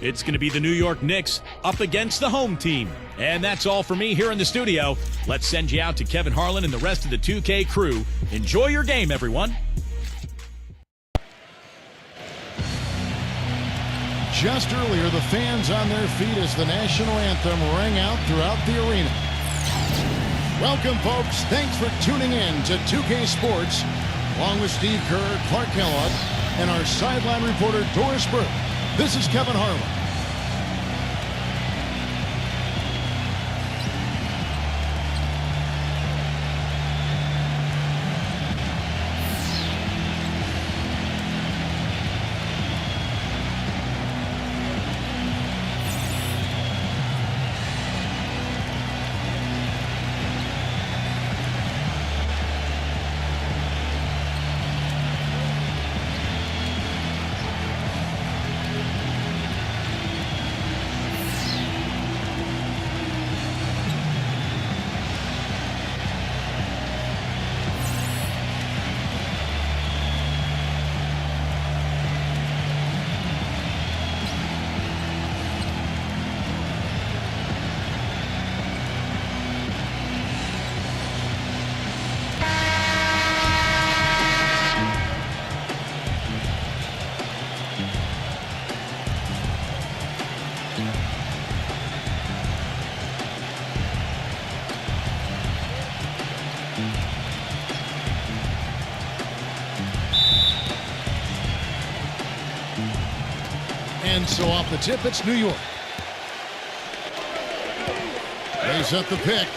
It's going to be the New York Knicks up against the home team. And that's all for me here in the studio. Let's send you out to Kevin Harlan and the rest of the 2K crew. Enjoy your game, everyone. Just earlier, the fans on their feet as the national anthem rang out throughout the arena. Welcome, folks. Thanks for tuning in to 2K Sports, along with Steve Kerr, Clark Kellogg, and our sideline reporter, Doris Burke. This is Kevin Harlan. And so off the tip, it's New York. They set the pick.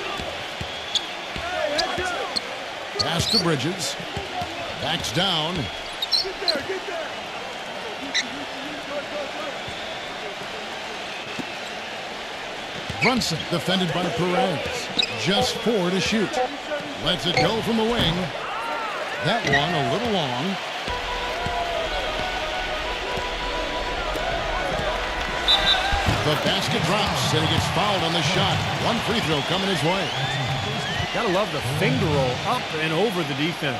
Pass to Bridges. Backs down. Brunson defended by Perez. Just 4 to shoot. Lets it go from the wing. That one a little long. The basket drops, and he gets fouled on the shot. One free throw coming his way. Gotta love the finger roll up and over the defense.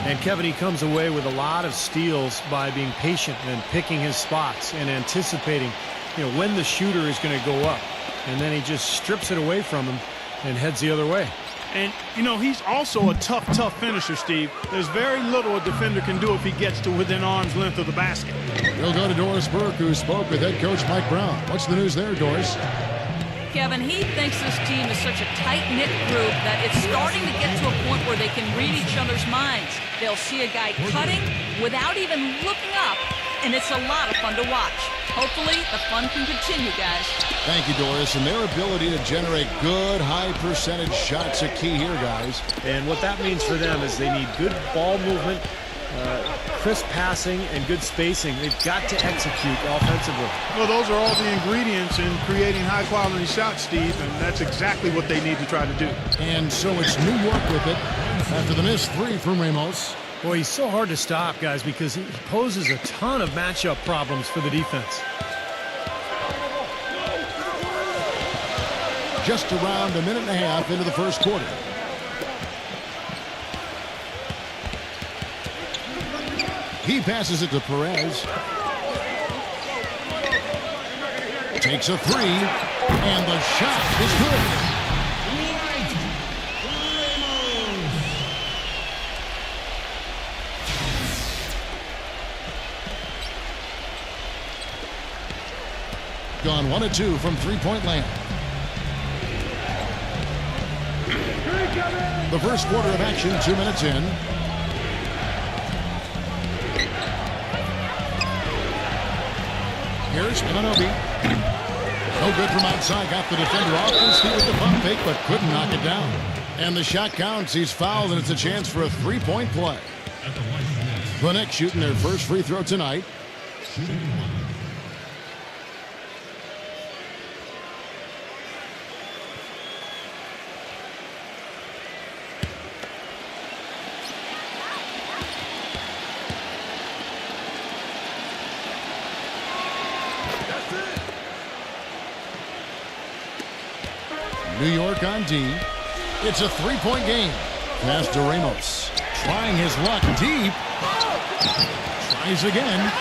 And Kevin, he comes away with a lot of steals by being patient and picking his spots and anticipating, when the shooter is going to go up. And then he just strips it away from him and heads the other way. And, he's also a tough finisher, Steve. There's very little a defender can do if he gets to within arm's length of the basket. We'll go to Doris Burke, who spoke with head coach Mike Brown. What's the news there, Doris? Kevin, he thinks this team is such a tight-knit group that it's starting to get to a point where they can read each other's minds. They'll see a guy cutting without even looking up, and it's a lot of fun to watch. Hopefully, the fun can continue, guys. Thank you, Doris. And their ability to generate good, high-percentage shots are key here, guys. And what that means for them is they need good ball movement, crisp passing, and good spacing. They've got to execute offensively. Well, those are all the ingredients in creating high-quality shots, Steve, and that's exactly what they need to try to do. And so it's New York with it after the missed 3 from Ramos. Boy, he's so hard to stop, guys, because he poses a ton of matchup problems for the defense. Just around a minute and a half into the first quarter. He passes it to Perez. Takes a 3, and the shot is good. Gone 1 of 2 from three-point land. The first quarter of action, 2 minutes in. Here's Manobi. No good from outside. Got the defender off his feet with the pump fake, but couldn't knock it down. And the shot counts. He's fouled, and it's a chance for a 3-point play. The Knicks shooting their first free throw tonight. New York on D. It's a 3-point game. Pass to Ramos. Trying his luck deep. Tries again.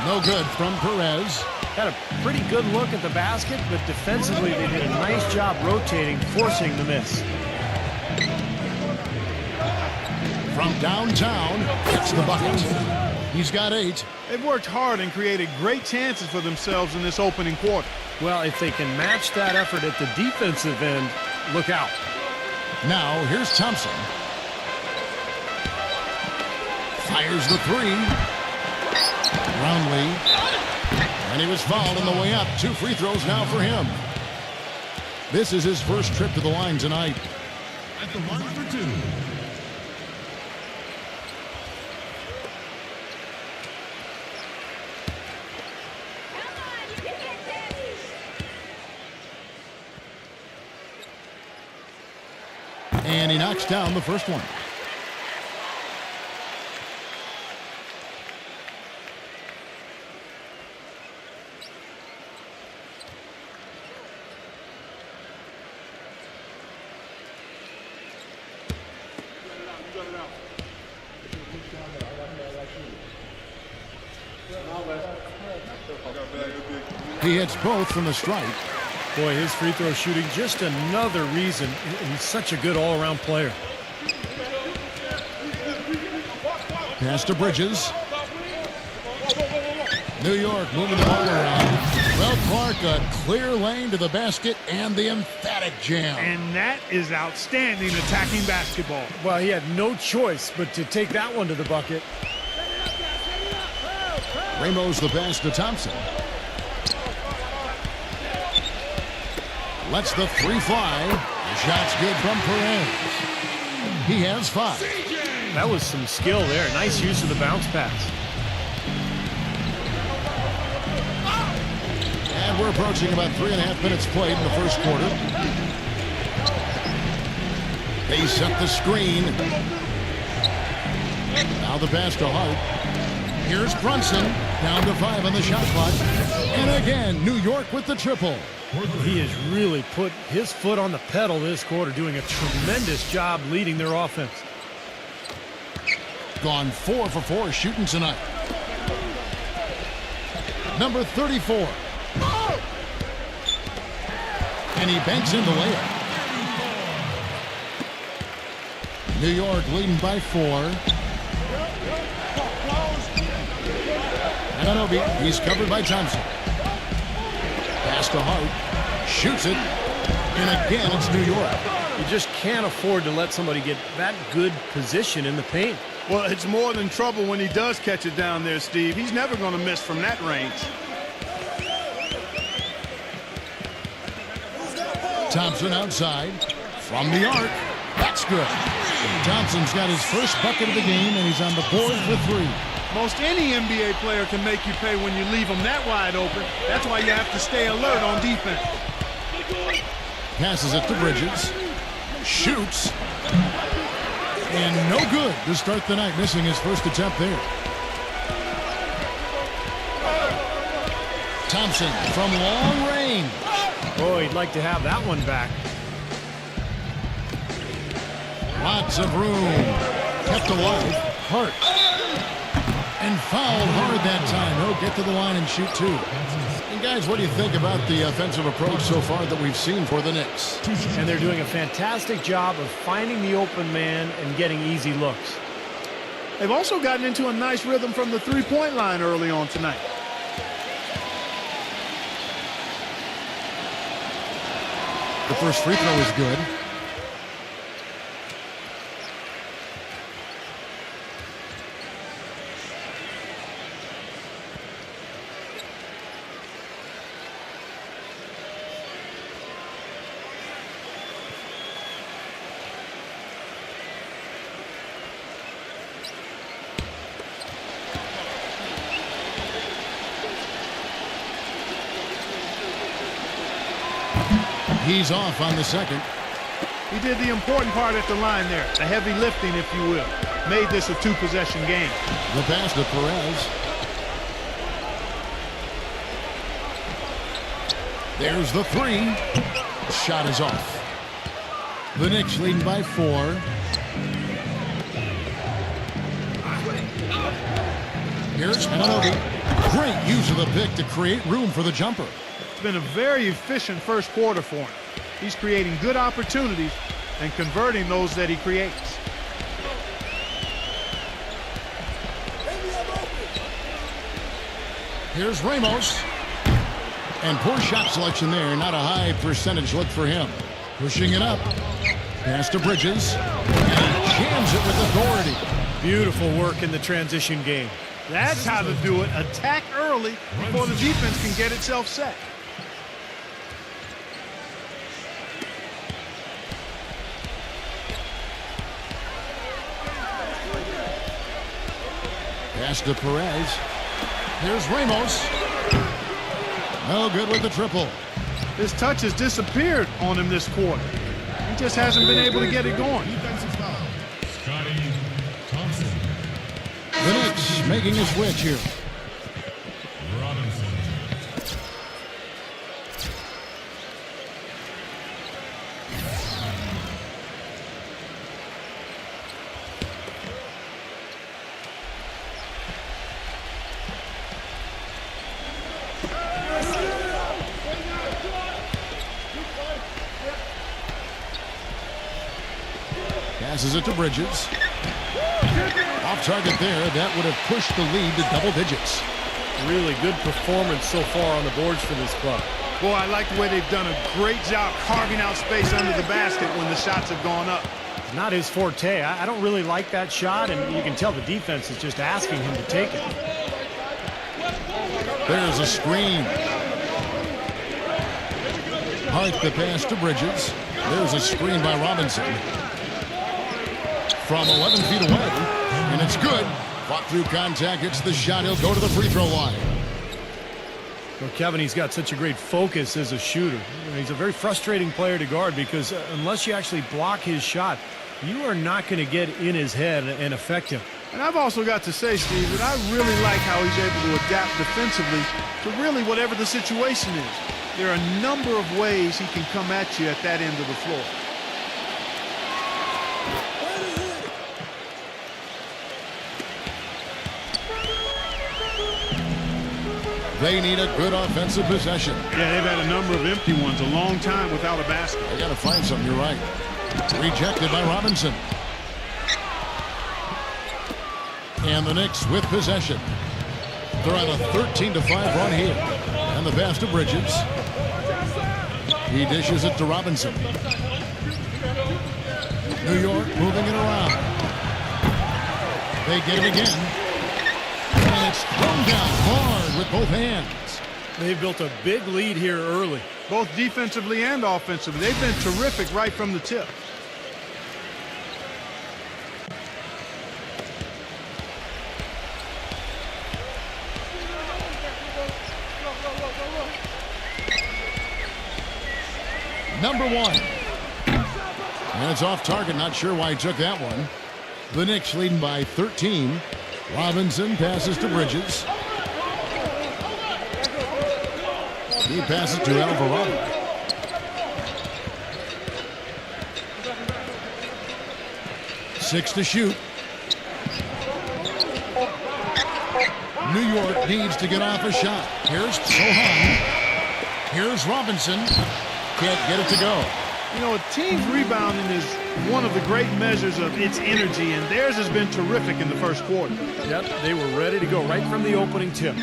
No good from Perez. Had a pretty good look at the basket, but defensively they did a nice job rotating, forcing the miss. From downtown, gets the bucket. He's got 8. They've worked hard and created great chances for themselves in this opening quarter. Well, if they can match that effort at the defensive end, look out. Now, here's Thompson. Fires the 3. Roundly. And he was fouled on the way up. 2 free throws now for him. This is his first trip to the line tonight. At the line for 2. And he knocks down the first one. He hits both from the stripe. Boy, his free throw shooting, just another reason he's such a good all-around player. Pass to Bridges. New York moving the ball around. Well, Clark, a clear lane to the basket and the emphatic jam. And that is outstanding attacking basketball. Well, he had no choice but to take that one to the bucket. Ramos the pass to Thompson. Lets the 3 fly. The shot's good from Perez. He has 5. That was some skill there. Nice use of the bounce pass. And we're approaching about 3.5 minutes played in the first quarter. They set the screen. Now the pass to Hart. Here's Brunson. Down to 5 on the shot clock. And again, New York with the triple. He has really put his foot on the pedal this quarter, doing a tremendous job leading their offense. Gone 4 for 4 shooting tonight. Number 34. And he banks in the layup. New York leading by 4. Anunoby, he's covered by Thompson. Pass to Hart. Shoots it. And again, it's New York. You just can't afford to let somebody get that good position in the paint. Well, it's more than trouble when he does catch it down there, Steve. He's never going to miss from that range. Thompson outside. From the arc. That's good. Thompson's got his first bucket of the game, and he's on the board for 3. Most any NBA player can make you pay when you leave them that wide open. That's why you have to stay alert on defense. Passes it to Bridges. Shoots. And no good to start the night, missing his first attempt there. Thompson from long range. Oh, he'd like to have that one back. Lots of room. Kept alive. Hart. And fouled hard that time. He'll get to the line and shoot 2. And guys, what do you think about the offensive approach so far that we've seen for the Knicks? And they're doing a fantastic job of finding the open man and getting easy looks. They've also gotten into a nice rhythm from the three-point line early on tonight. The first free throw is good. He's off on the second. He did the important part at the line there, the heavy lifting, if you will. Made this a 2-possession game. The pass to Perez. There's the 3. Shot is off. The Knicks leading by 4. Here's Anunoby. Great use of the pick to create room for the jumper. It's been a very efficient first quarter for him. He's creating good opportunities and converting those that he creates. Here's Ramos. And poor shot selection there. Not a high percentage look for him. Pushing it up. Pass to Bridges. And he jams it with authority. Beautiful work in the transition game. That's how to do it. Attack early before the defense can get itself set. Pass to Perez. Here's Ramos. No good with the triple. His touch has disappeared on him this quarter. He just hasn't been able to get it going. The Knicks making a switch here. Passes it to Bridges. Off target there. That would have pushed the lead to double digits. Really good performance so far on the boards for this club. Boy, I like the way they've done a great job carving out space under the basket when the shots have gone up. It's not his forte. I don't really like that shot, and you can tell the defense is just asking him to take it. There's a screen. Hart the pass to Bridges. There's a screen by Robinson. From 11 feet away, and it's good. Fought through contact, hits the shot. He'll go to the free throw line. Well, Kevin, he's got such a great focus as a shooter. He's a very frustrating player to guard because unless you actually block his shot, you are not going to get in his head and affect him. And I've also got to say, Steve, that I really like how he's able to adapt defensively to really whatever the situation is. There are a number of ways he can come at you at that end of the floor. They need a good offensive possession. Yeah, they've had a number of empty ones, a long time without a basket. They got to find something, you're right. Rejected by Robinson. And the Knicks with possession. They're on a 13-5 run here. And the pass to Bridges. He dishes it to Robinson. New York moving it around. They get it again. And it's thrown down hard with both hands. They've built a big lead here early. Both defensively and offensively. They've been terrific right from the tip. Number one. And it's off target. Not sure why he took that one. The Knicks leading by 13. Robinson passes to Bridges. He passes to Alvarado. Six to shoot. New York needs to get off a shot. Here's Sohan. Here's Robinson. Can't get it to go. You know, a team's rebounding is one of the great measures of its energy, and theirs has been terrific in the first quarter. Yep, they were ready to go right from the opening tip.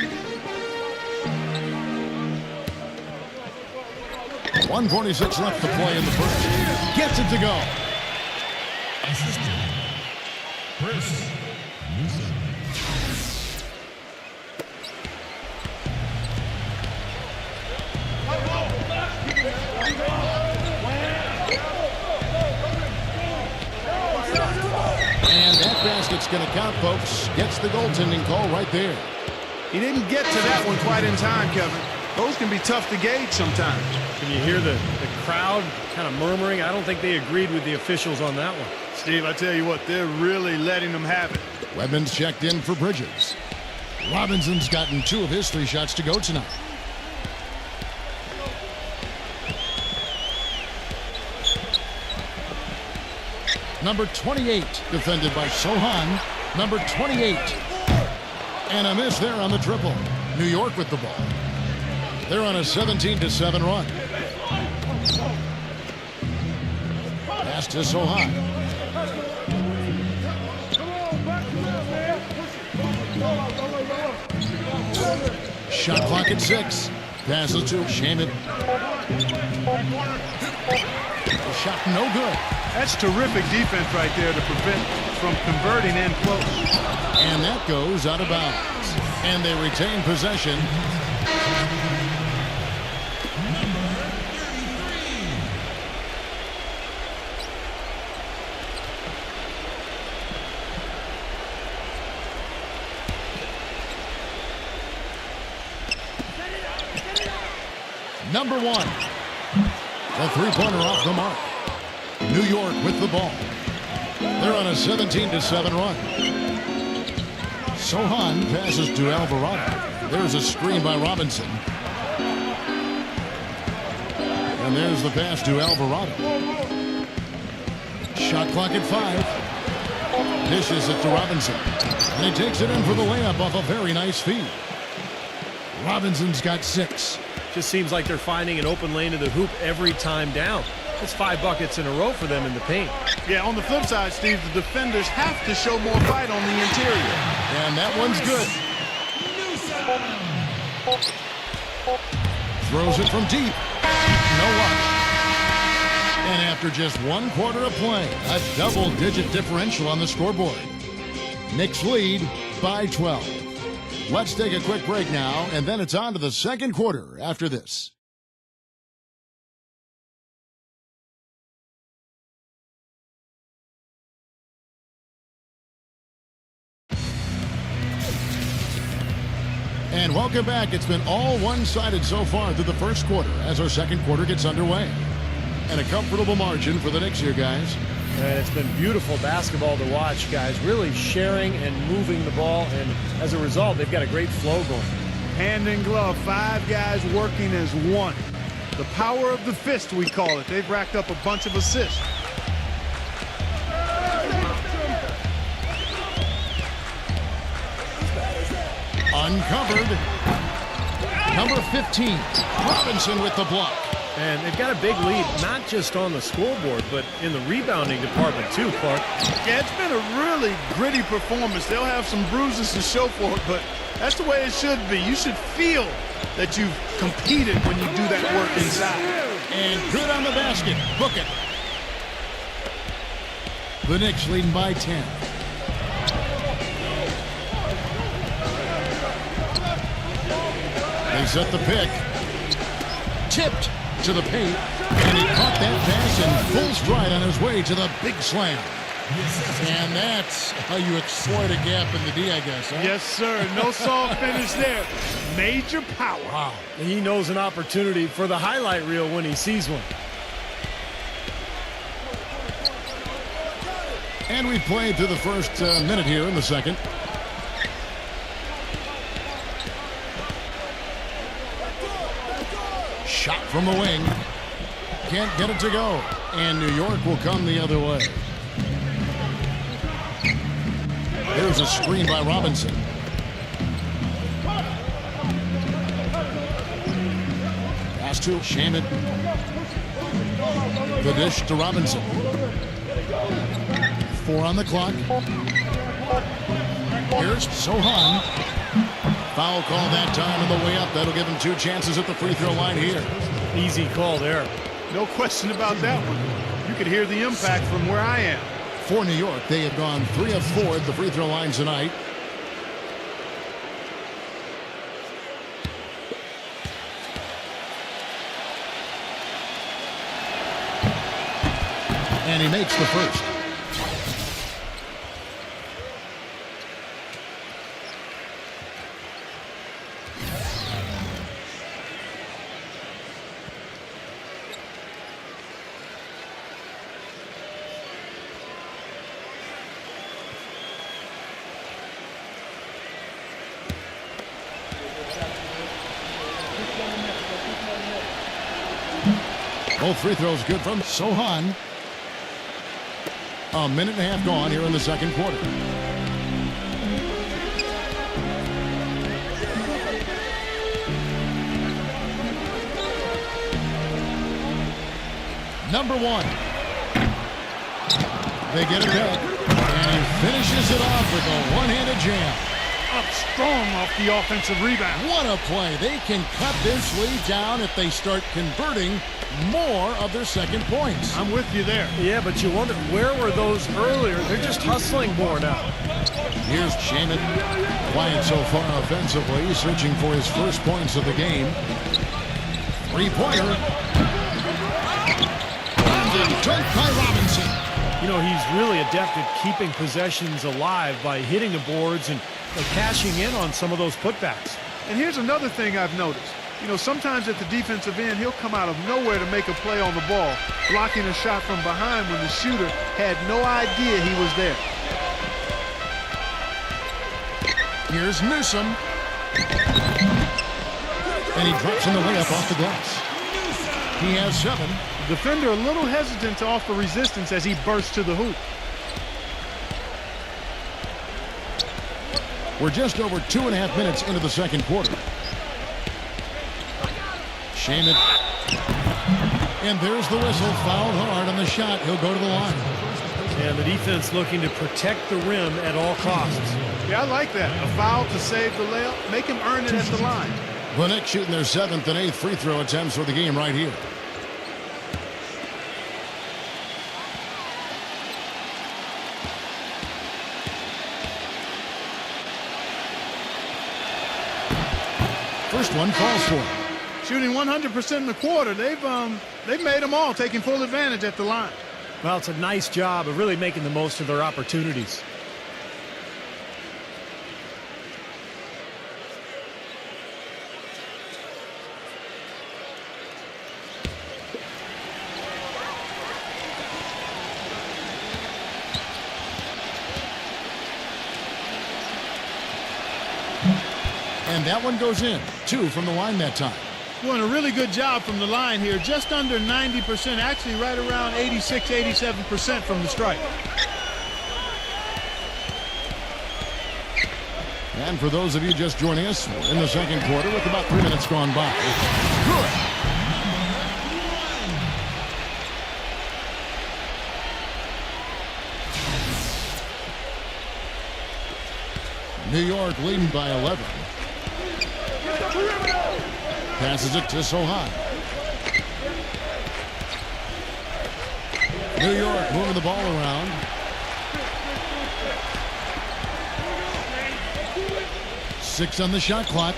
1:46 left to play in the first. Gets it to go. And that basket's going to count, folks. Gets the goaltending call right there. He didn't get to that one quite in time, Kevin. Those can be tough to gauge sometimes. Can you hear the crowd kind of murmuring? I don't think they agreed with the officials on that one. Steve, I tell you what, they're really letting them have it. Webman's checked in for Bridges. Robinson's gotten 2 of his 3 shots to go tonight. Number 28, defended by Sohan. Number 28. And a miss there on the triple. New York with the ball. They're on a 17-7 run. Pass to Sohan. Shot clock at 6. Passes to Shaman. Shot no good. That's terrific defense right there to prevent from converting in close. And that goes out of bounds. And they retain possession. Number 1. The three-pointer off the mark. New York with the ball. They're on a 17-7 run. Sohan passes to Alvarado. There's a screen by Robinson. And there's the pass to Alvarado. Shot clock at 5. Dishes it to Robinson. And he takes it in for the layup off a very nice feed. Robinson's got 6. Just seems like they're finding an open lane to the hoop every time down. It's 5 buckets in a row for them in the paint. Yeah, on the flip side, Steve, the defenders have to show more fight on the interior. And that one's good. Throws it from deep. No luck. And after just 1 quarter of play, a double-digit differential on the scoreboard. Knicks lead by 12. Let's take a quick break now, and then it's on to the second quarter after this. And welcome back. It's been all one-sided so far through the first quarter as our second quarter gets underway. And a comfortable margin for the Knicks here, guys. And it's been beautiful basketball to watch, guys. Really sharing and moving the ball, and as a result, they've got a great flow going. Hand in glove, 5 guys working as one. The power of the fist, we call it. They've racked up a bunch of assists. Uncovered. Number 15, Robinson with the block. And they've got a big lead, not just on the scoreboard, but in the rebounding department too, Clark. Yeah, it's been a really gritty performance. They'll have some bruises to show for it, but that's the way it should be. You should feel that you've competed when you do that work inside. And good on the basket. Book it. The Knicks leading by 10. They set the pick. Tipped to the paint, and he caught that pass in full stride on his way to the big slam. And that's how you exploit a gap in the D, I guess, huh? Yes, sir. No soft finish there. Major power. Wow. He knows an opportunity for the highlight reel when he sees one. And we played through the first minute here in the second. Shot from the wing. Can't get it to go. And New York will come the other way. There's a screen by Robinson. Pass to Shaman. The dish to Robinson. 4 on the clock. Here's Sohan. Foul call that time on the way up. That'll give him 2 chances at the free throw line here. Easy call there. No question about that one. You could hear the impact from where I am. For New York, they have gone 3 of 4 at the free throw line tonight. And he makes the first. Both free throws good from Sohan. A minute and a half gone here in the second quarter. Number 1. They get it back, and he finishes it off with a one-handed jam. Up strong off the offensive rebound. What a play. They can cut this lead down if they start converting more of their second points. I'm with you there. Yeah, but you wonder, where were those earlier? They're just hustling more now. Here's Shaman. Quiet so far offensively, searching for his first points of the game. Three-pointer. Dunked by Robinson. You know, he's really adept at keeping possessions alive by hitting the boards and cashing in on some of those putbacks. And here's another thing I've noticed. You know, sometimes at the defensive end, he'll come out of nowhere to make a play on the ball, blocking a shot from behind when the shooter had no idea he was there. Here's Newsom. And he drops in the layup off the glass. He has 7. The defender a little hesitant to offer resistance as he bursts to the hoop. We're just over 2.5 minutes into the second quarter. Shaman. And there's the whistle. Fouled hard on the shot. He'll go to the line. And the defense looking to protect the rim at all costs. Yeah, I like that. A foul to save the layup. Make him earn it at the line. The Knicks shooting their 7th and 8th free throw attempts for the game right here. First one falls for him. Shooting 100% in the quarter. They've made them all, taking full advantage at the line. Well, it's a nice job of really making the most of their opportunities. And that one goes in. 2 from the line that time. Doing a really good job from the line here. Just under 90%, actually right around 86, 87% from the stripe. And for those of you just joining us, we're in the second quarter with about 3 minutes gone by. Good. New York leading by 11. Passes it to Sohan. New York moving the ball around. Six on the shot clock.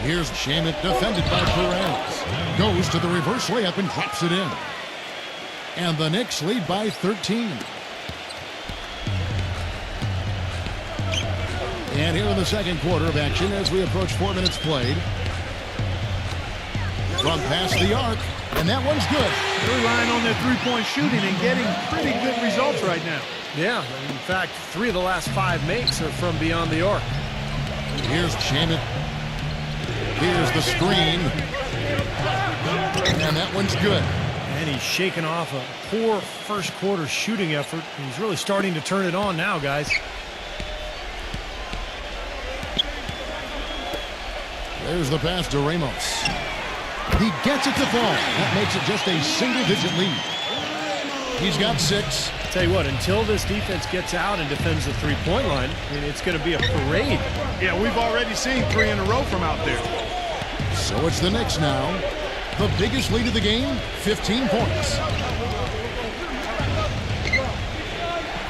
Here's Shaman, defended by Perez. Goes to the reverse layup and drops it in. And the Knicks lead by 13. And here in the second quarter of action as we approach 4 minutes played. From past the arc, and that one's good. They're relying on their three-point shooting and getting pretty good results right now. Yeah, in fact, 3 of the last 5 makes are from beyond the arc. Here's Shaman. Here's the screen. And that one's good. And he's shaking off a poor first quarter shooting effort. He's really starting to turn it on now, guys. There's the pass to Ramos. He gets it to fall. That makes it just a single-digit lead. He's got 6. Tell you what, until this defense gets out and defends the three-point line, I mean, it's going to be a parade. Yeah, we've already seen 3 in a row from out there. So it's the Knicks now. The biggest lead of the game, 15 points.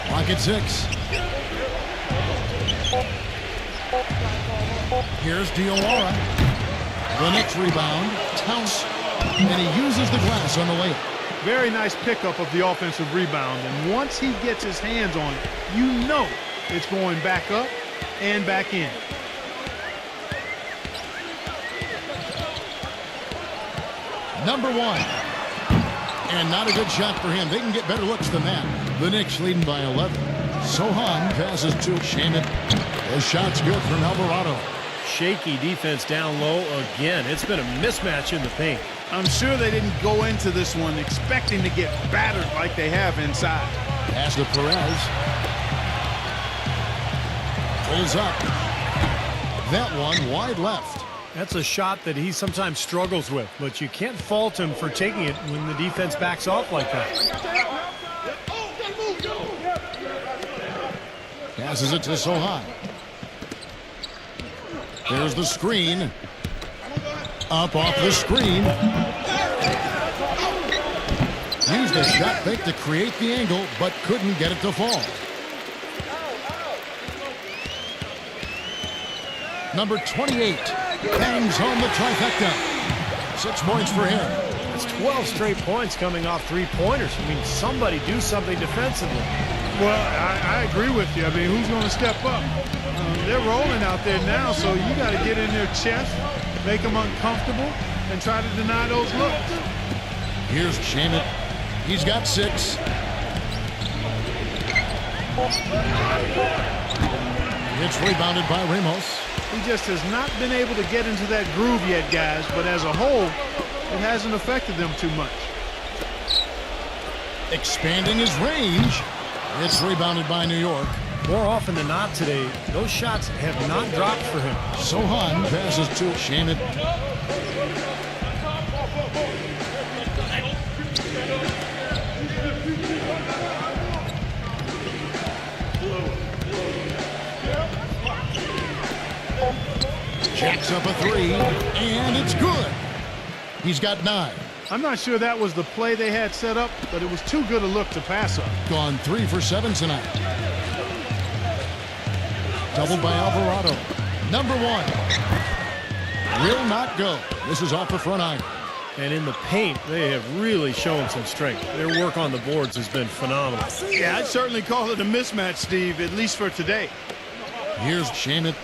Clock at 6. Here's Diawara. The Knicks rebound. Tounce. And he uses the glass on the layup. Very nice pickup of the offensive rebound. And once he gets his hands on it, you know it's going back up and back in. Number 1. And not a good shot for him. They can get better looks than that. The Knicks leading by 11. Sohan passes to Shaman. The shot's good from Alvarado. Shaky defense down low again. It's been a mismatch in the paint. I'm sure they didn't go into this one expecting to get battered like they have inside. Pass to Perez. Pulls up. That one wide left. That's a shot that he sometimes struggles with, but you can't fault him for taking it when the defense backs off like that. Passes it to Sohan. There's the screen. Up off the screen. Used a shot fake to create the angle, but couldn't get it to fall. Number 28 bangs home the trifecta. 6 points for him. That's 12 straight points coming off three-pointers. I mean, somebody do something defensively. Well, I agree with you. I mean, who's going to step up? They're rolling out there now, so you got to get in their chest, make them uncomfortable, and try to deny those looks. Here's Shamit. He's got 6. It's rebounded by Ramos. He just has not been able to get into that groove yet, guys, but as a whole, it hasn't affected them too much. Expanding his range. It's rebounded by New York. More often than not today, those shots have not dropped for him. Sohan passes to Shamit. Jacks up a 3, and it's good. He's got 9. I'm not sure that was the play they had set up, but it was too good a look to pass up. Gone 3 for 7 tonight. Doubled by Alvarado. Number 1. Will not go. This is off the front iron. And in the paint, they have really shown some strength. Their work on the boards has been phenomenal. Yeah, I'd certainly call it a mismatch, Steve, at least for today. Here's Shamit.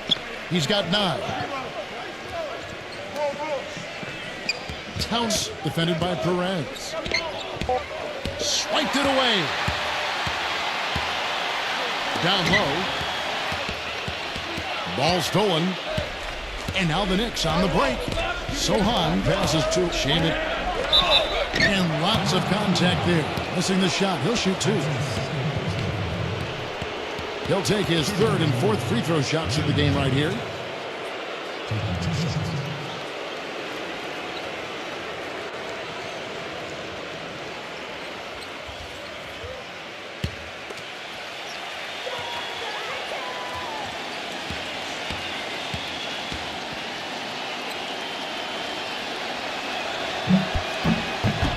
He's got 9. Towns defended by Perez. Swiped it away. Down low. Ball stolen. And now the Knicks on the break. Sohan passes to Shamit. And lots of contact there. Missing the shot. He'll shoot 2. He'll take his 3rd and 4th free throw shots of the game right here.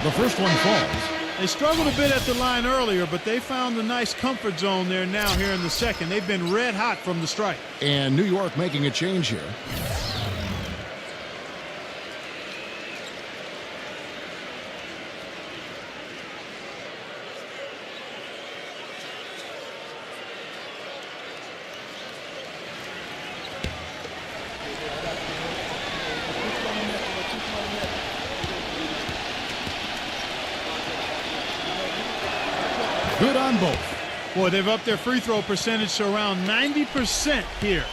The first one falls. They struggled a bit at the line earlier, but they found a nice comfort zone there now here in the second. They've been red hot from the strike. And New York making a change here. Good on both. Boy, they've upped their free throw percentage to around 90% here.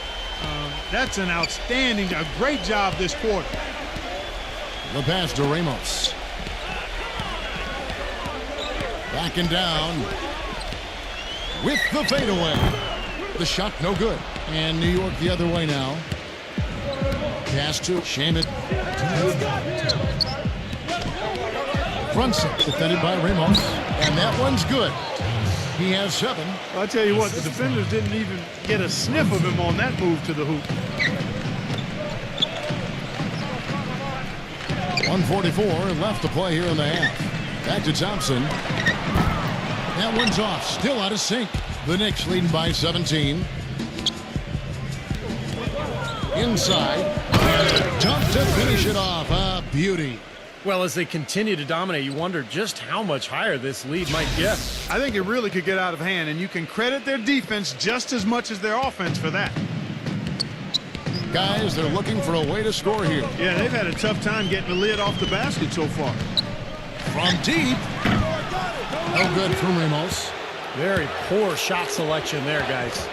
That's an outstanding, a great job this quarter. The pass to Ramos. Backing down. With the fadeaway. The shot no good. And New York the other way now. Pass to Shamit. Front set defended by Ramos. And that one's good. He has 7. Well, I'll tell you what, the defenders didn't even get a sniff of him on that move to the hoop. 1:44 left to play here in the half. Back to Thompson. That one's off. Still out of sync. The Knicks leading by 17. Inside. And a dunk to finish it off. A beauty. Well, as they continue to dominate, you wonder just how much higher this lead might get. I think it really could get out of hand, and you can credit their defense just as much as their offense for that. Guys, they're looking for a way to score here. Yeah, they've had a tough time getting the lid off the basket so far. From deep. No good from Ramos. Very poor shot selection there, guys.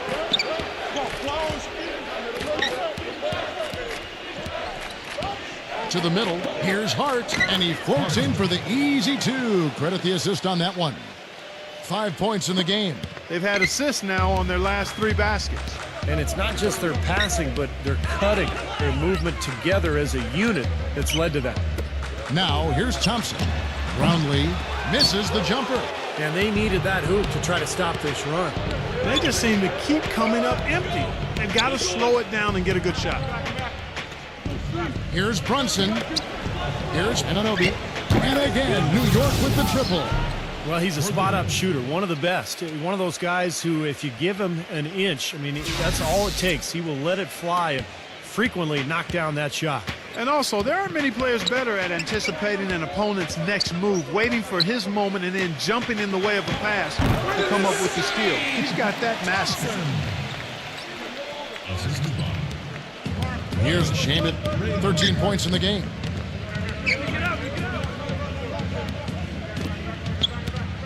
To the middle. Here's Hart. And he floats in for the easy 2. Credit the assist on that one. 5 points in the game. They've had assists now on their last 3 baskets. And it's not just their passing, but their cutting, their movement together as a unit that's led to that. Now, here's Thompson. Brownlee misses the jumper. And they needed that hoop to try to stop this run. They just seem to keep coming up empty. They've got to slow it down and get a good shot. Here's Brunson. Here's Ananobi. And again, New York with the triple. Well, he's a spot-up shooter, one of the best. One of those guys who, if you give him an inch, I mean, that's all it takes. He will let it fly and frequently knock down that shot. And also, there aren't many players better at anticipating an opponent's next move, waiting for his moment, and then jumping in the way of a pass to come up with the steal. He's got that mastered. Here's Shamet, 13 points in the game.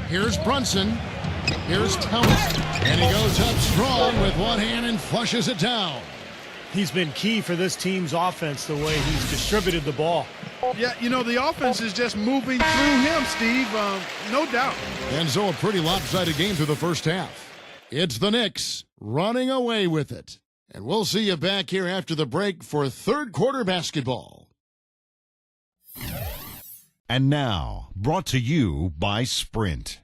Here's Brunson. Here's Thomas. And he goes up strong with one hand and flushes it down. He's been key for this team's offense, the way he's distributed the ball. Yeah, you know, the offense is just moving through him, Steve, no doubt. And so a pretty lopsided game through the first half. It's the Knicks running away with it. And we'll see you back here after the break for third quarter basketball. And now, brought to you by Sprint.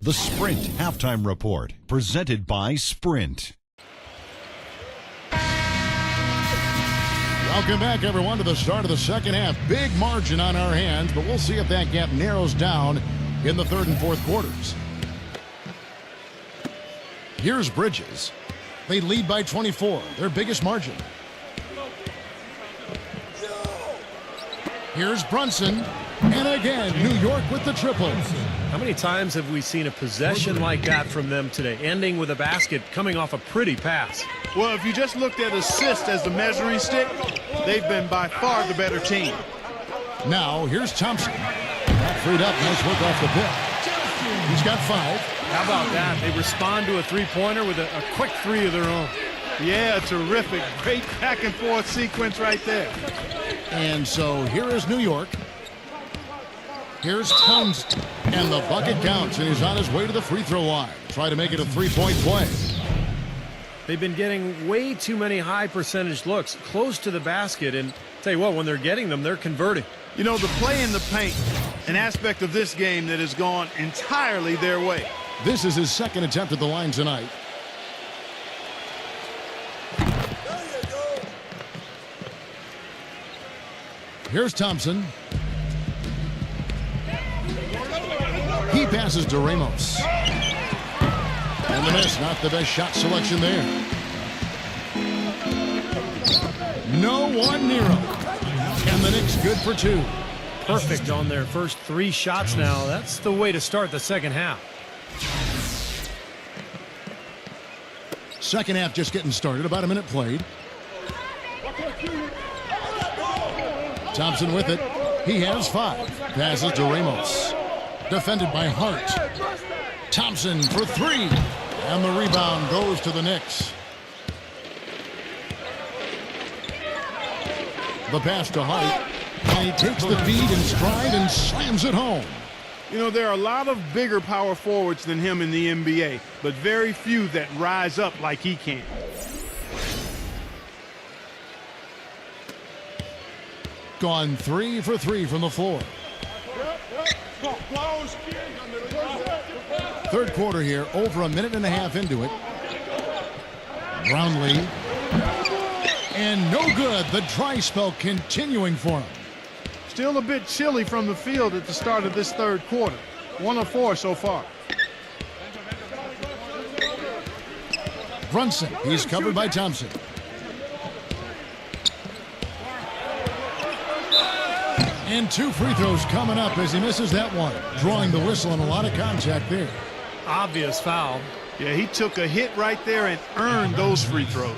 The Sprint Halftime Report, presented by Sprint. Welcome back, everyone, to the start of the second half. Big margin on our hands, but we'll see if that gap narrows down in the third and fourth quarters. Here's Bridges. They lead by 24, their biggest margin. Here's Brunson. And again, New York with the triple. How many times have we seen a possession like that from them today, ending with a basket coming off a pretty pass? Well, if you just looked at assists as the measuring stick, they've been by far the better team. Now, here's Thompson. Got freed up. Nice work off the pick. He's got 5. How about that? They respond to a three-pointer with a quick three of their own. Yeah, terrific. Great back-and-forth sequence right there. And so here is New York. Here's Townsend. And the bucket counts, and he's on his way to the free throw line. Try to make it a three-point play. They've been getting way too many high percentage looks close to the basket, and tell you what, when they're getting them, they're converting. You know, the play in the paint, an aspect of this game that has gone entirely their way. This is his second attempt at the line tonight. Here's Thompson. He passes to Ramos. And the miss, not the best shot selection there. No one near him. And the Knicks good for 2. Perfect on their first 3 shots now. That's the way to start the second half. Second half just getting started, about a minute played. Thompson with it. He has 5. Passes to Ramos. Defended by Hart. Thompson for 3. And the rebound goes to the Knicks. The pass to Hart. And he takes the feed in stride and slams it home. You know, there are a lot of bigger power forwards than him in the NBA, but very few that rise up like he can. Gone 3 for 3 from the floor. Third quarter here, over a minute and a half into it. Brownlee. And no good. The dry spell continuing for him. Still a bit chilly from the field at the start of this third quarter. 1 of 4 so far. Brunson, he's covered by Thompson. And 2 free throws coming up as he misses that one. Drawing the whistle and a lot of contact there. Obvious foul. Yeah, he took a hit right there and earned those free throws.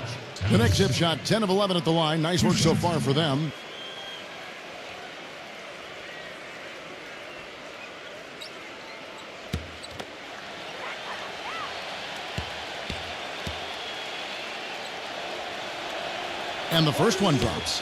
The next hip shot, 10 of 11 at the line. Nice work so far for them. And the first one drops.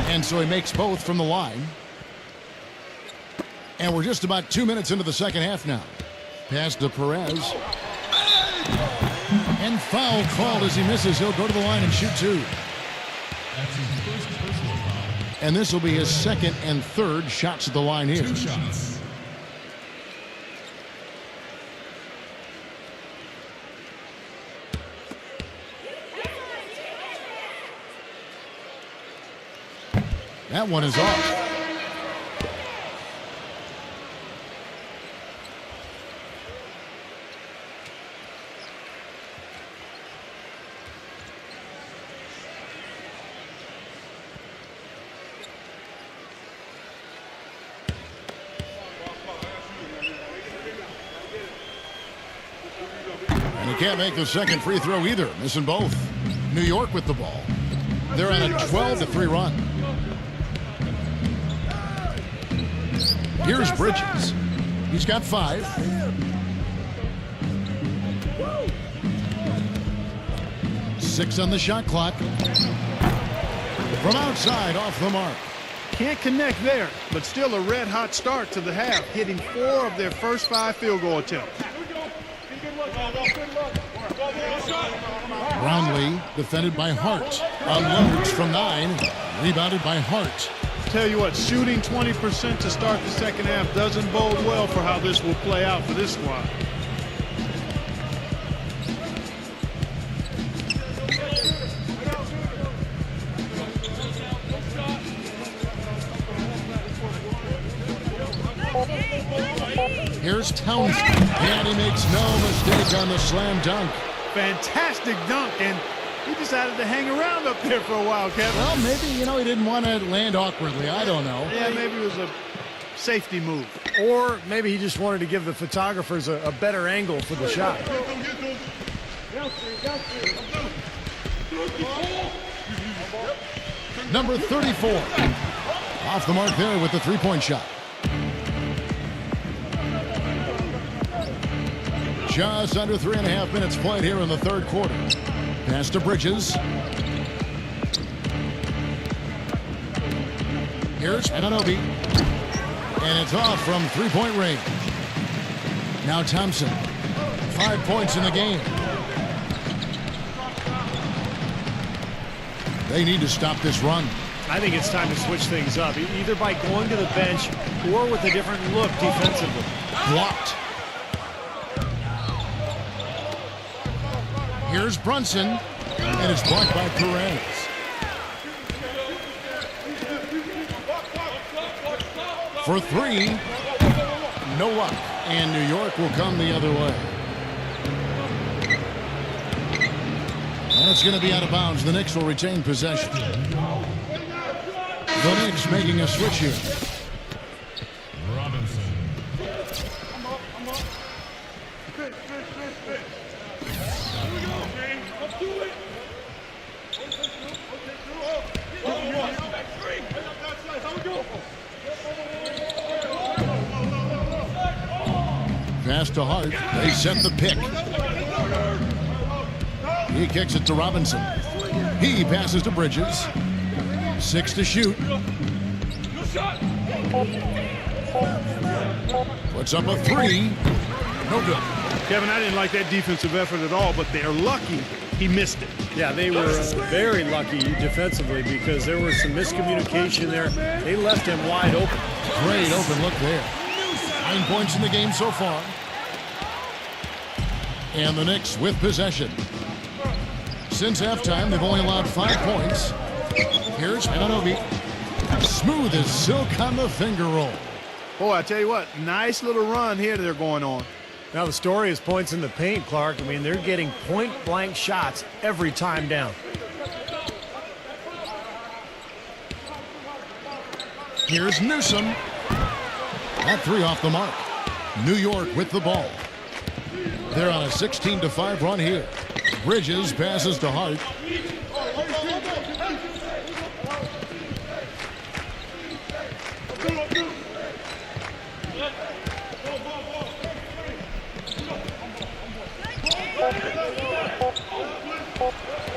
And so he makes both from the line. And we're just about 2 minutes into the second half now. Pass to Perez. And foul called as he misses. He'll go to the line and shoot two. That's his first personal foul. And this will be his second and third shots at the line here. 2 shots. That one is off. And he can't make the second free throw either, missing both. New York with the ball. They're on a 12-3 run. Here's Bridges. He's got 5. Six on the shot clock. From outside, off the mark. Can't connect there, but still a red-hot start to the half, hitting 4 of their first 5 field goal attempts. Brownlee defended by Hart. Unloads from 9. Rebounded by Hart. Tell you what, shooting 20% to start the second half doesn't bode well for how this will play out for this squad. Here's Townsend, and he makes no mistake on the slam dunk. Fantastic dunk, and he decided to hang around up there for a while, Kevin. Well, maybe, he didn't want to land awkwardly. I don't know. Yeah, maybe it was a safety move. Or maybe he just wanted to give the photographers a better angle for the shot. Number 34. Off the mark there with the three-point shot. Just under 3.5 minutes played here in the third quarter. Pass to Bridges. Here's Anunoby. And it's off from three-point range. Now Thompson. 5 points in the game. They need to stop this run. I think it's time to switch things up, either by going to the bench or with a different look defensively. Blocked. Here's Brunson, and it's blocked by Perez. For 3, no luck, and New York will come the other way. And it's going to be out of bounds. The Knicks will retain possession. The Knicks making a switch here. Robinson. Pass to Hart. They set the pick. He kicks it to Robinson. He passes to Bridges. 6 to shoot. Puts up a 3. No good. Kevin, I didn't like that defensive effort at all, but they're lucky he missed it. Yeah, they were very lucky defensively because there was some miscommunication there. They left him wide open. Great open look there. 9 points in the game so far. And the Knicks with possession. Since halftime, they've only allowed 5 points. Here's Anunoby. Smooth as silk on the finger roll. Boy, I tell you what, nice little run here they're going on. Now the story is points in the paint, Clark. I mean, they're getting point-blank shots every time down. Here's Newsom. That 3 off the mark. New York with the ball. They're on a 16-5 run here. Bridges passes to Hart.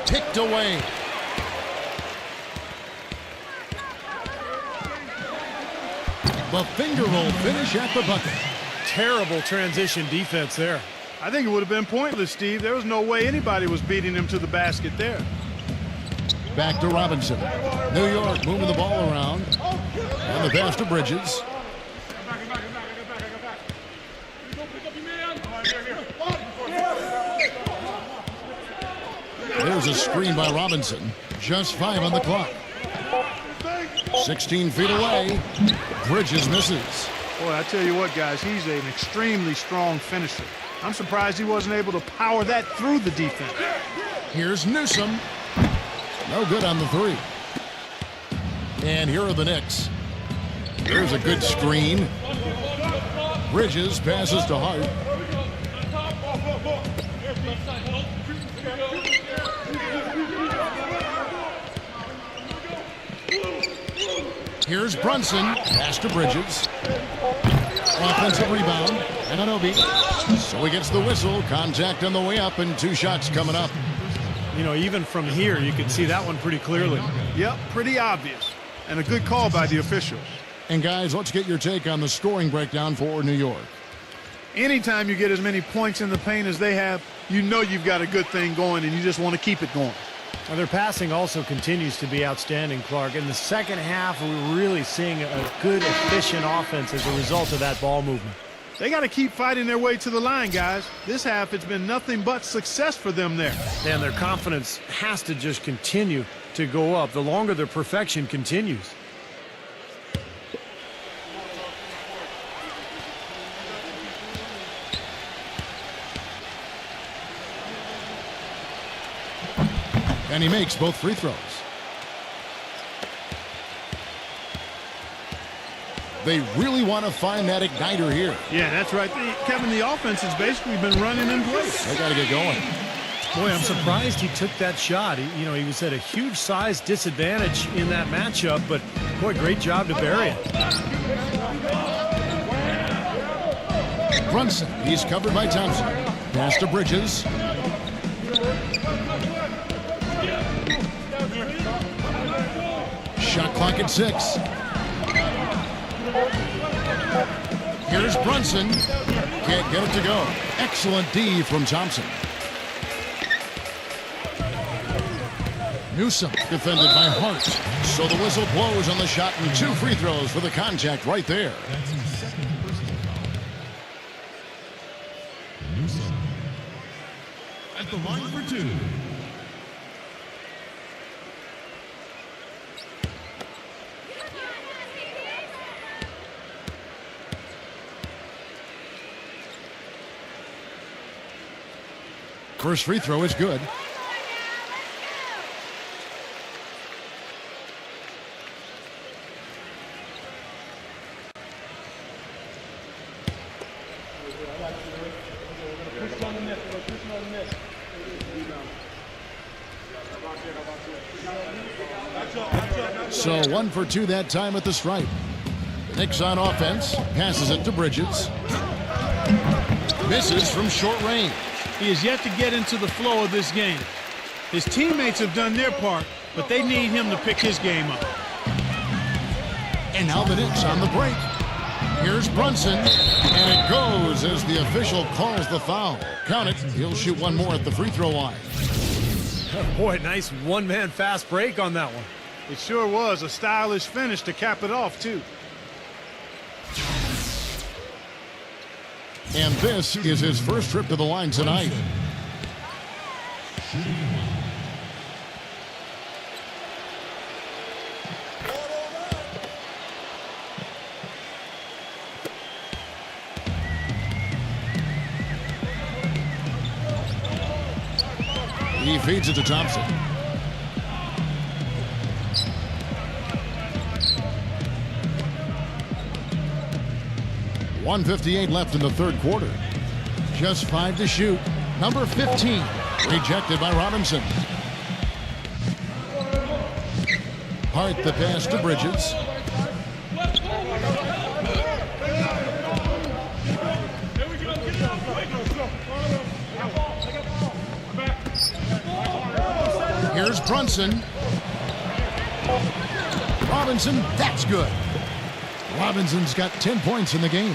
Picked away. The finger roll finish at the bucket. Terrible transition defense there. I think it would have been pointless, Steve. There was no way anybody was beating him to the basket there. Back to Robinson. New York moving the ball around. And the pass to Bridges. There's a screen by Robinson. Just 5 on the clock. 16 feet away. Bridges misses. Boy, I tell you what, guys, he's an extremely strong finisher. I'm surprised he wasn't able to power that through the defense. Here's Newsom. No good on the 3. And here are the Knicks. There's a good screen. Bridges passes to Hart. Here's Brunson. Pass to Bridges. Offensive rebound. And Anunoby. So he gets the whistle. Contact on the way up and 2 shots coming up. You know, even from here, you can see that one pretty clearly. Yep, pretty obvious. And a good call by the officials. And guys, let's get your take on the scoring breakdown for New York. Anytime you get as many points in the paint as they have, you know you've got a good thing going and you just want to keep it going. Well, their passing also continues to be outstanding, Clark. In the second half, we're really seeing a good, efficient offense as a result of that ball movement. They got to keep fighting their way to the line, guys. This half, it's been nothing but success for them there. And their confidence has to just continue to go up the longer their perfection continues. And he makes both free throws. They really want to find that igniter here. Yeah, that's right. Kevin, the offense has basically been running in place. They got to get going. Boy, I'm surprised he took that shot. He was at a huge size disadvantage in that matchup, but boy, great job to bury it. Brunson, he's covered by Thompson. Pass to Bridges. Shot clock at 6. Here's Brunson. Can't get it to go. Excellent D from Thompson. Newsom defended by Hart. So the whistle blows on the shot and 2 free throws for the contact right there. That's his second personal foul. Newsom at the line for 2. First free throw is good. So 1 for 2 that time at the stripe. The Knicks on offense. Passes it to Bridges. Misses from short range. He has yet to get into the flow of this game. His teammates have done their part, but they need him to pick his game up. And now the Knicks on the break. Here's Brunson, and it goes as the official calls the foul. Count it. He'll shoot 1 more at the free throw line. Oh, boy, nice one-man fast break on that one. It sure was a stylish finish to cap it off, too. And this is his first trip to the line tonight. He feeds it to Thompson. .158 left in the third quarter. Just 5 to shoot. Number 15, Rejected by Robinson. Hart the pass to Bridges. Here's Brunson. Robinson, that's good. Robinson's got 10 points in the game.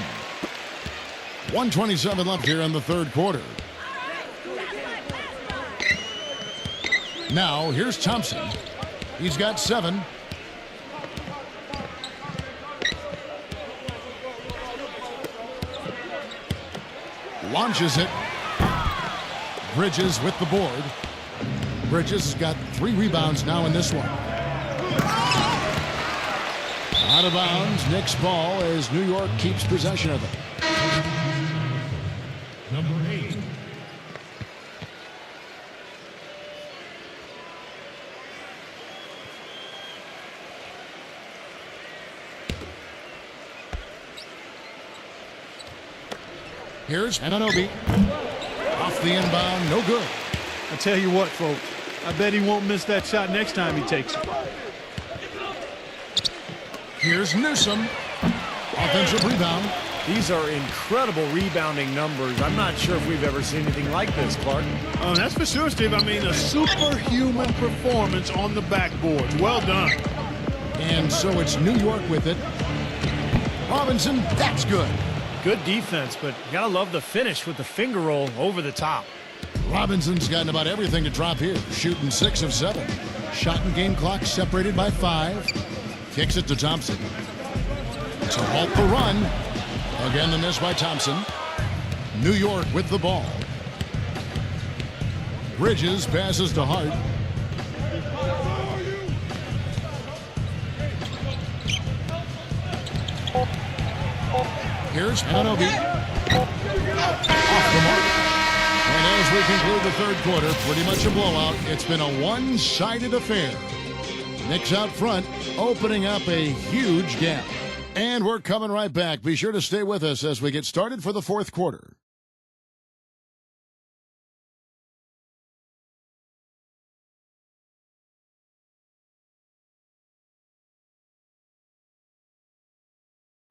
1:27 left here in the third quarter. Now, here's Thompson. He's got 7. Launches it. Bridges with the board. Bridges has got 3 rebounds now in this one. Out of bounds, Knicks ball as New York keeps possession of it. Number 8. Here's Anunoby. Off the inbound, no good. I tell you what, folks, I bet he won't miss that shot next time he takes it. Here's Newsom. Offensive rebound. These are incredible rebounding numbers. I'm not sure if we've ever seen anything like this, Clark. Oh, that's for sure, Steve. I mean, a superhuman performance on the backboards. Well done. And so it's New York with it. Robinson, that's good. Good defense, but you gotta love the finish with the finger roll over the top. Robinson's gotten about everything to drop here, shooting 6 of 7. Shot and game clock separated by 5. Kicks it to Thompson. To halt the run. Again, the miss by Thompson. New York with the ball. Bridges passes to Hart. Here's Anunoby. Off the mark. And as we conclude the third quarter, pretty much a blowout. It's been a one-sided affair. Knicks out front, opening up a huge gap. And we're coming right back. Be sure to stay with us as we get started for the fourth quarter.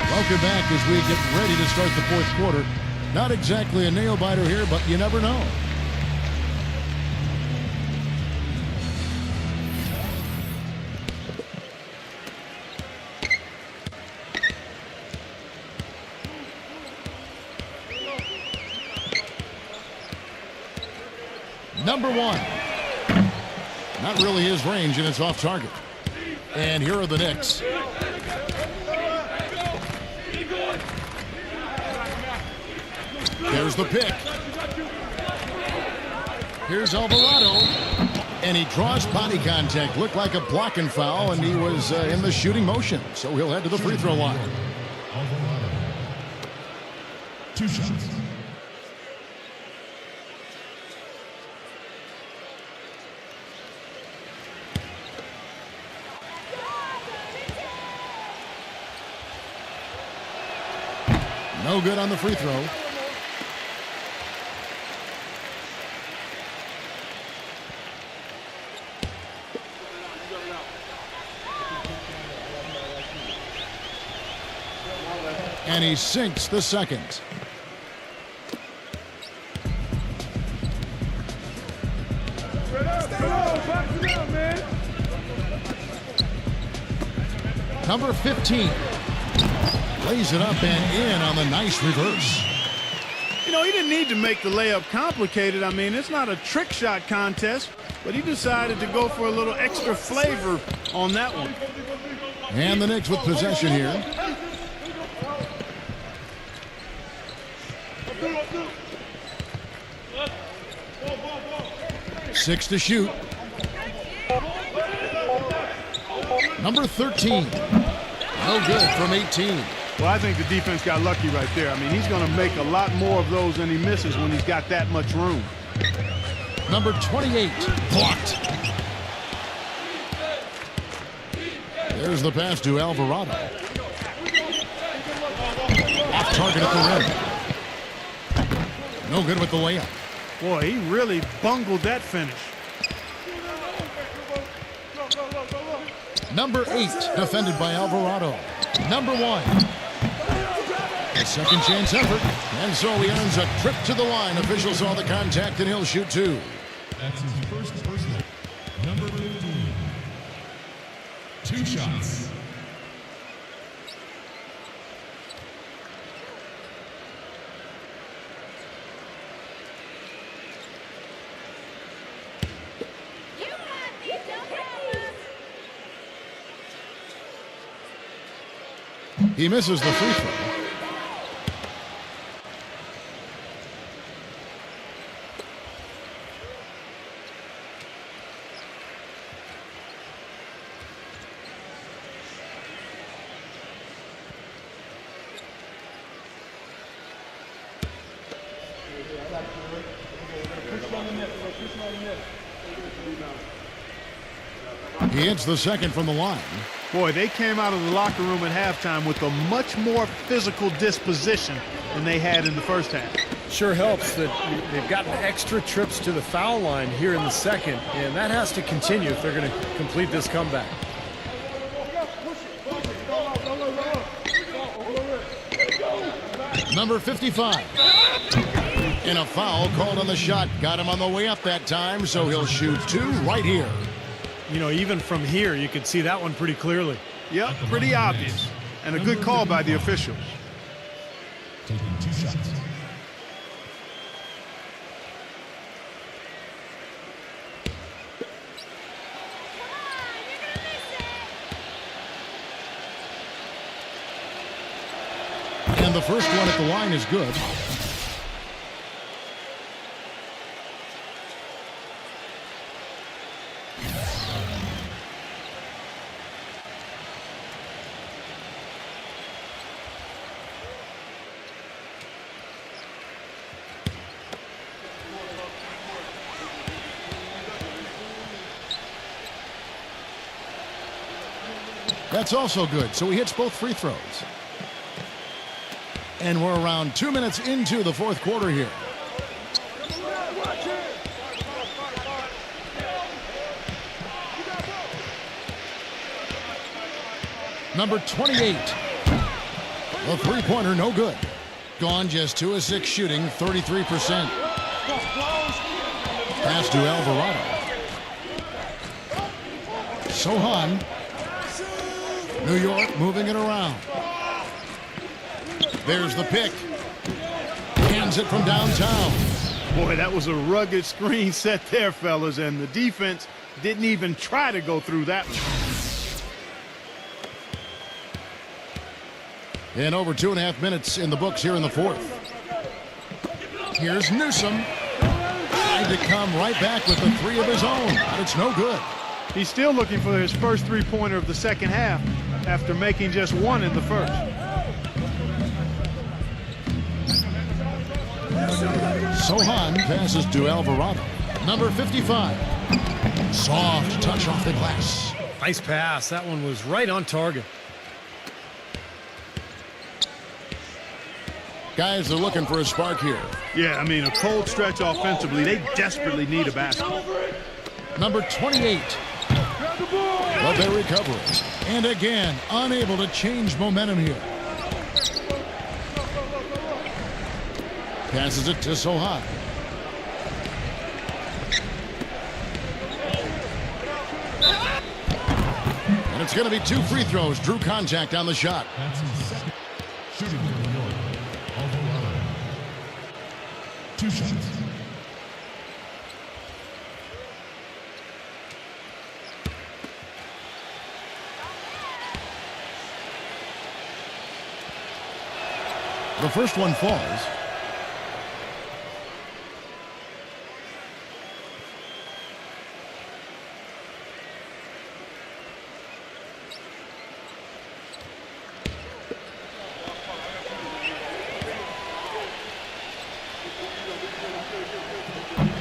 Welcome back as we get ready to start the fourth quarter. Not exactly a nail-biter here, but you never know. Number 1. Not really his range, and it's off target. And here are the Knicks. There's the pick. Here's Alvarado. And he draws body contact. Looked like a blocking foul, and he was in the shooting motion. So he'll head to the free throw line. Alvarado. 2 shots. No good on the free throw. And he sinks the second. Number 15. Lays it up and in on the nice reverse. You know, he didn't need to make the layup complicated. I mean, it's not a trick shot contest, but he decided to go for a little extra flavor on that one. And the Knicks with possession here. Six to shoot. Number 13. No good from 18. Well, I think the defense got lucky right there. I mean, he's going to make a lot more of those than he misses when he's got that much room. Number 28. Blocked. There's the pass to Alvarado. Off target at the rim. No good with the layup. Boy, he really bungled that finish. Number 8, defended by Alvarado. Number 1. A second chance effort, and so he earns a trip to the line. Officials saw the contact, and he'll shoot 2. That's his first personal. Number 15. 2 shots. He misses the free throw. He hits the second from the line. Boy, they came out of the locker room at halftime with a much more physical disposition than they had in the first half. Sure helps that they've gotten extra trips to the foul line here in the second, and that has to continue if they're going to complete this comeback. Number 55. And a foul called on the shot. Got him on the way up that time, so he'll shoot 2 right here. You know, even from here, you can see that one pretty clearly. Yep, pretty obvious. And a good call by the officials. Taking 2 shots. And the first one at the line is good. That's also good, so he hits both free throws. And we're around 2 minutes into the fourth quarter here. Number 28. A three-pointer, no good. Gone just 2 of 6 shooting, 33%. Pass to Alvarado. Sohan. New York moving it around. There's the pick. Hands it from downtown. Boy, that was a rugged screen set there, fellas, and the defense didn't even try to go through that one. And over 2.5 minutes in the books here in the fourth. Here's Newsom. Trying to come right back with the 3 of his own, but it's no good. He's still looking for his first three-pointer of the second half after making just 1 in the first. Sohan passes to Alvarado. Number 55. Soft touch off the glass. Nice pass. That one was right on target. Guys are looking for a spark here. Yeah, I mean, a cold stretch offensively. They desperately need a basket. Number 28. But they recover it. And again, unable to change momentum here. Passes it to Sohan. And it's going to be 2 free throws. Drew contact on the shot. That's his second. Shooting for New York. Alvarado. 2 shots. The first one falls.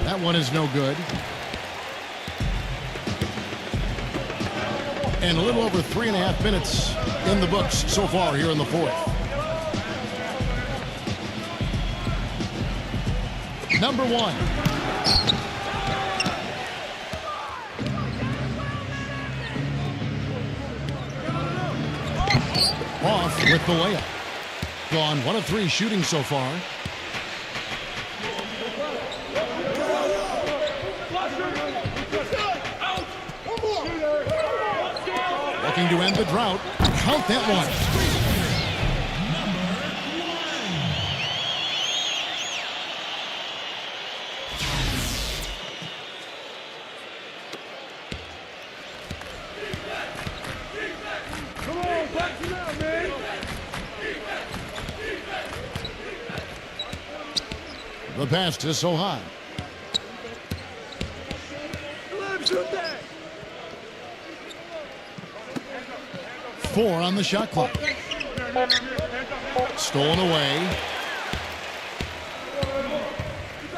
That one is no good. And a little over 3.5 minutes in the books so far here in the fourth. Number 1. Off with the layup. Gone 1 of 3 shooting so far. Looking to end the drought. Count that one. The pass to Sohan. 4 on the shot clock. Stolen away.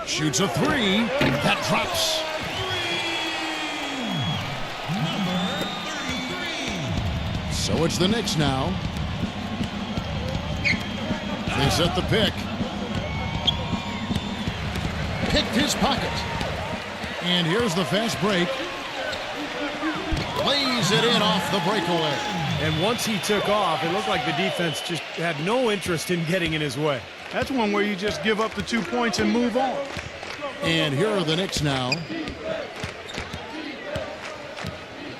Shoots a 3. That drops. So it's the Knicks now. They set the pick. Picked his pocket. And here's the fast break. Lays it in off the breakaway. And once he took off, it looked like the defense just had no interest in getting in his way. That's one where you just give up the 2 points and move on. And here are the Knicks now.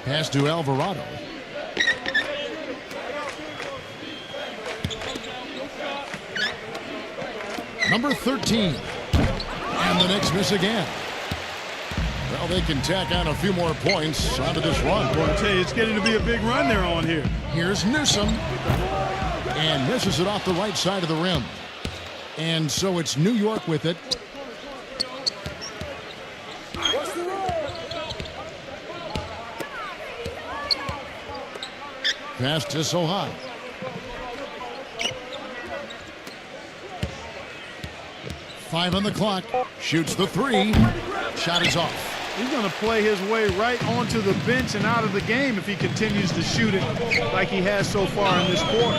Pass to Alvarado. Number 13. And the Knicks miss again. Well, they can tack on a few more points onto this run. Well, I tell you, it's getting to be a big run they're on here. Here's Newsom. And misses it off the right side of the rim. And so it's New York with it. Pass to Sohan. Five on the clock. Shoots the 3. Shot is off. He's going to play his way right onto the bench and out of the game if he continues to shoot it like he has so far in this quarter.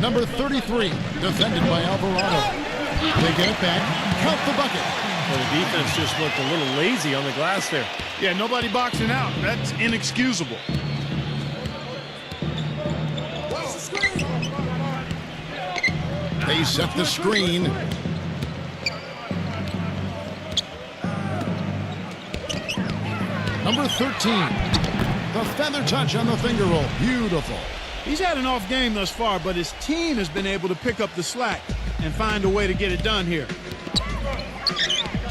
Number 33, defended by Alvarado. They get it back. Count the bucket. Well, the defense just looked a little lazy on the glass there. Yeah, nobody boxing out. That's inexcusable. They set the screen. Number 13. The feather touch on the finger roll. Beautiful. He's had an off game thus far, but his team has been able to pick up the slack and find a way to get it done here.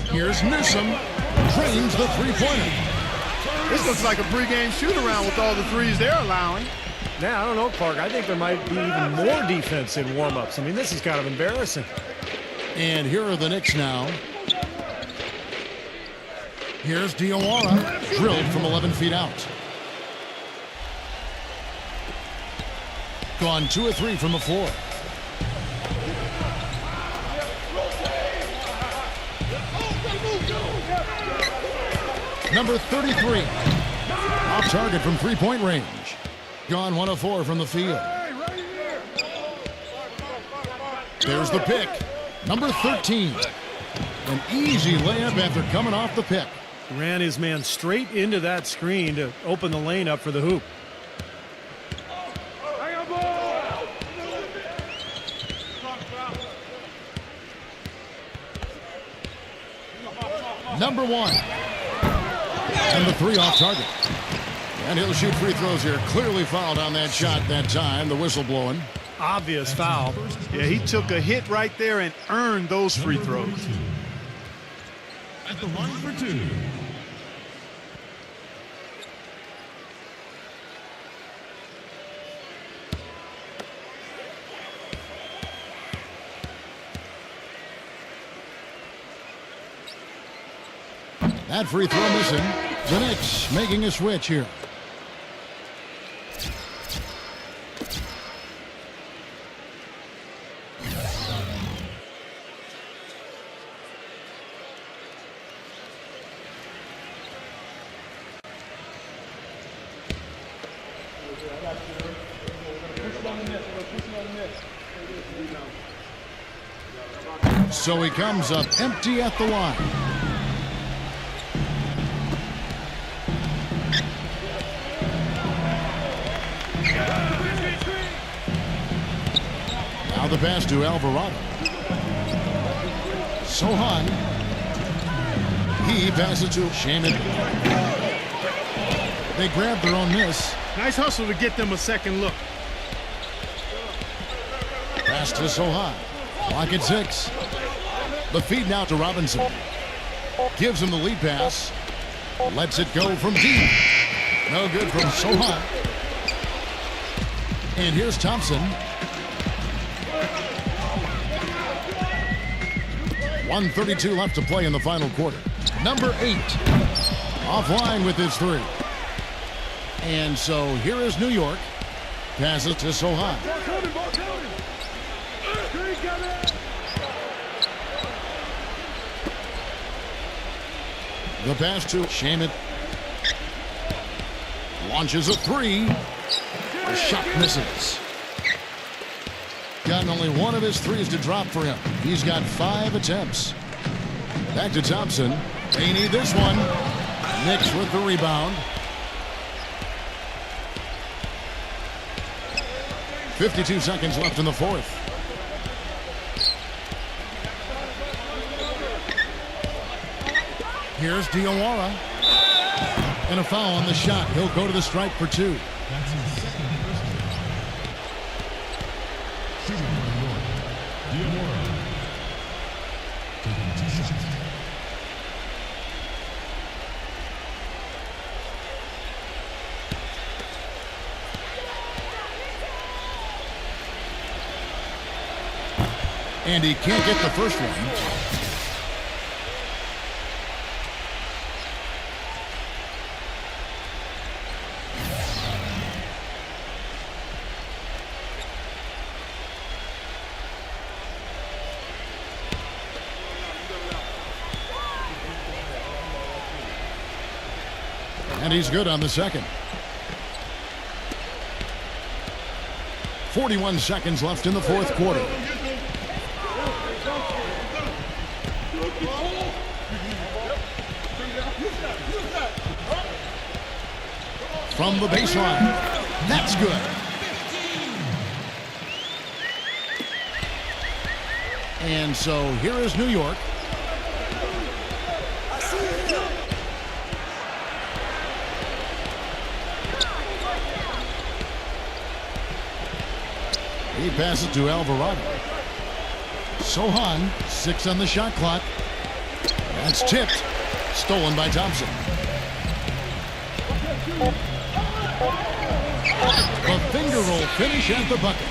Here's Newsom. Drains the three-pointer. This looks like a pregame shoot-around with all the threes they're allowing. Now, I don't know, Clark. I think there might be even more defense in warm-ups. I mean, this is kind of embarrassing. And here are the Knicks now. Here's Diawara, drilled from 11 feet out. Gone 2 of 3 from the floor. Number 33, off target from three-point range. Gone 1 of 4 from the field. There's the pick. Number 13, an easy layup after coming off the pick. Ran his man straight into that screen to open the lane up for the hoop. Number 1. And the 3 off target. And he'll shoot free throws here. Clearly fouled on that shot that time. The whistle blowing. Obvious foul. Yeah, he took a hit right there and earned those free throws. At the line for 2. That free throw missing. The Knicks making a switch here. So he comes up empty at the line. Now the pass to Alvarado. Sohan. He passes to Shaman. They grab their own miss. Nice hustle to get them a second look. Pass to Sohan. Clock at 6. The feed now to Robinson. Gives him the lead pass. Lets it go from deep. No good from Sohan. And here's Thompson. 1:32 left to play in the final quarter. Number 8 offline with his 3. And so here is New York. Passes to Sohan. The pass to Shaman. Launches a 3. The shot misses. Gotten only one of his 3s to drop for him. He's got 5 attempts. Back to Thompson. They need this one. Knicks with the rebound. 52 seconds left in the fourth. Here's Diawara. And a foul on the shot. He'll go to the strike for 2. That's his second personal. Shooting for New York, Diawara. Taking 2 shots. And he can't get the first one. And he's good on the second. 41 seconds left in the fourth quarter. From the baseline. That's good. And so here is New York. He passes to Alvarado. Sohan, 6 on the shot clock. That's tipped. Stolen by Thompson. A finger roll finish at the bucket.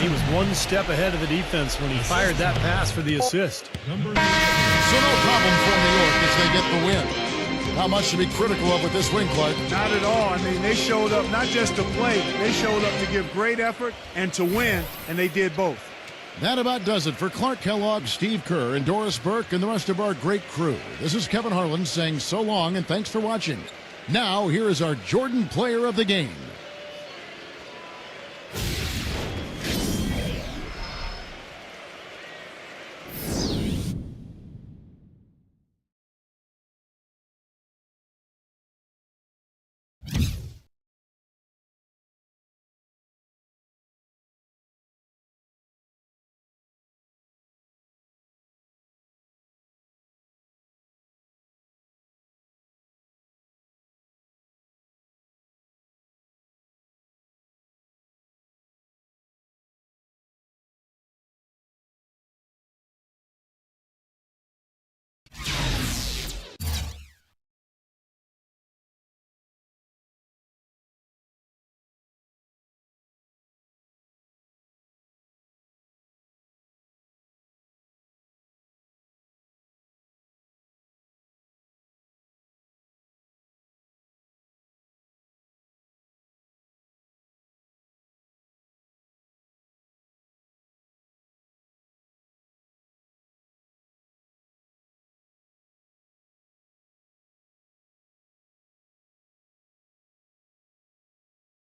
He was one step ahead of the defense when he fired that pass for the assist. So no problem for New York as they get the win. Not much to be critical of with this win, Clark. Not at all. I mean, they showed up not just to play, they showed up to give great effort and to win, and they did both. That about does it for Clark Kellogg, Steve Kerr, and Doris Burke, and the rest of our great crew. This is Kevin Harlan saying so long and thanks for watching. Now, here is our Jordan Player of the Game.